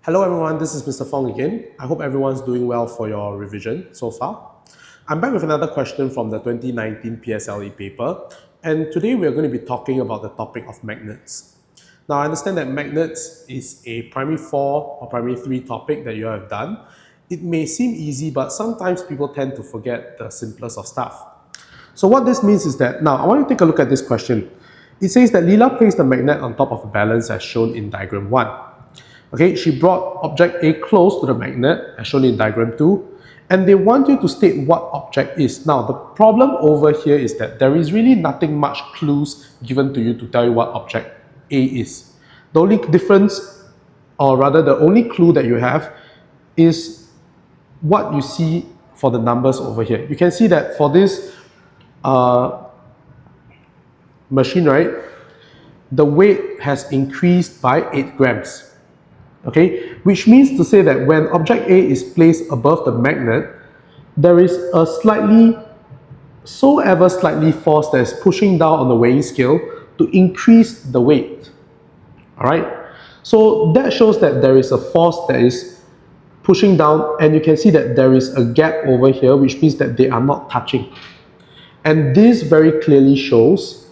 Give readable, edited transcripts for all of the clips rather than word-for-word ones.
Hello everyone, this is Mr. Fong again. I hope everyone's doing well for your revision so far. I'm back with another question from the 2019 PSLE paper, and today we are going to be talking about the topic of magnets. Now I understand that magnets is a primary 4 or primary 3 topic that you have done. It may seem easy, but sometimes people tend to forget the simplest of stuff. So what this means is that, now I want you to take a look at this question. It says that Leela placed the magnet on top of a balance as shown in diagram 1. Okay, she brought object A close to the magnet, as shown in diagram 2, and they want you to state what object is. Now, the problem over here is that there is really nothing much clues given to you to tell you what object A is. The only difference, or rather the only clue that you have, is what you see for the numbers over here. You can see that for this machine, right, the weight has increased by 8 grams. Okay, which means to say that when object A is placed above the magnet, there is a slightly force that is pushing down on the weighing scale to increase the weight. Alright, so that shows that there is a force that is pushing down, and you can see that there is a gap over here, which means that they are not touching. And this very clearly shows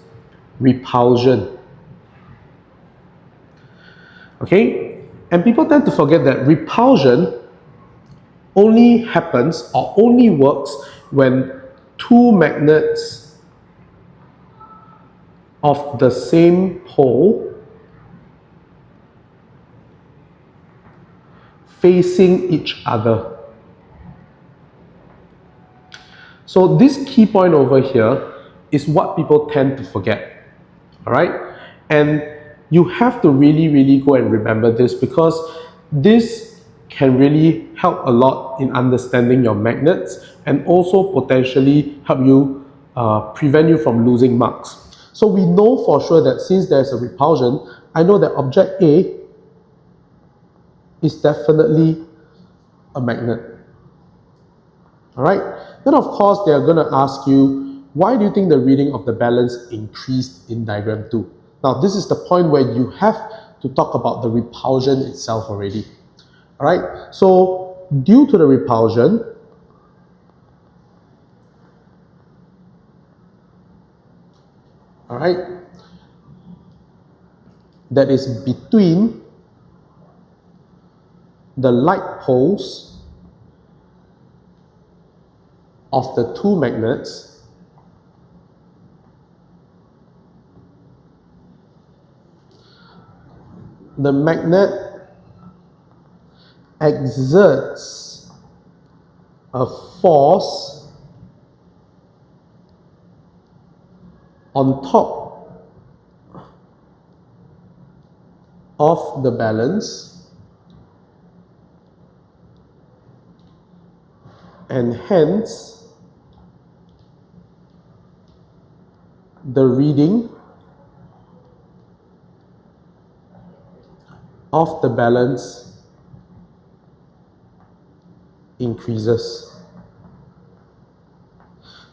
repulsion. Okay? And people tend to forget that repulsion only happens or only works when two magnets of the same pole facing each other. So this key point over here is what people tend to forget. Alright? And you have to really go and remember this, because this can really help a lot in understanding your magnets and also potentially help you prevent you from losing marks. So we know for sure that since there's a repulsion, I know that object A is definitely a magnet. Alright? Then of course they are going to ask you, why do you think the reading of the balance increased in diagram 2? Now, this is the point where you have to talk about the repulsion itself already. Alright, so due to the repulsion, alright, that is between the like poles of the two magnets, the magnet exerts a force on top of the balance, and hence the reading of the balance increases.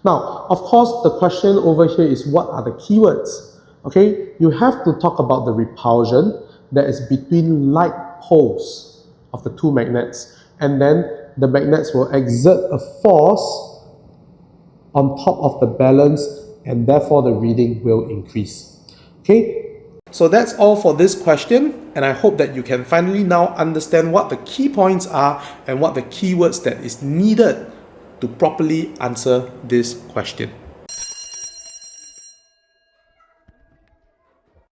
Now, of course, the question over here is, what are the keywords? Okay, you have to talk about the repulsion that is between like poles of the two magnets, and then the magnets will exert a force on top of the balance, and therefore the reading will increase. Okay, so that's all for this question, and I hope that you can finally now understand what the key points are and what the keywords that is needed to properly answer this question.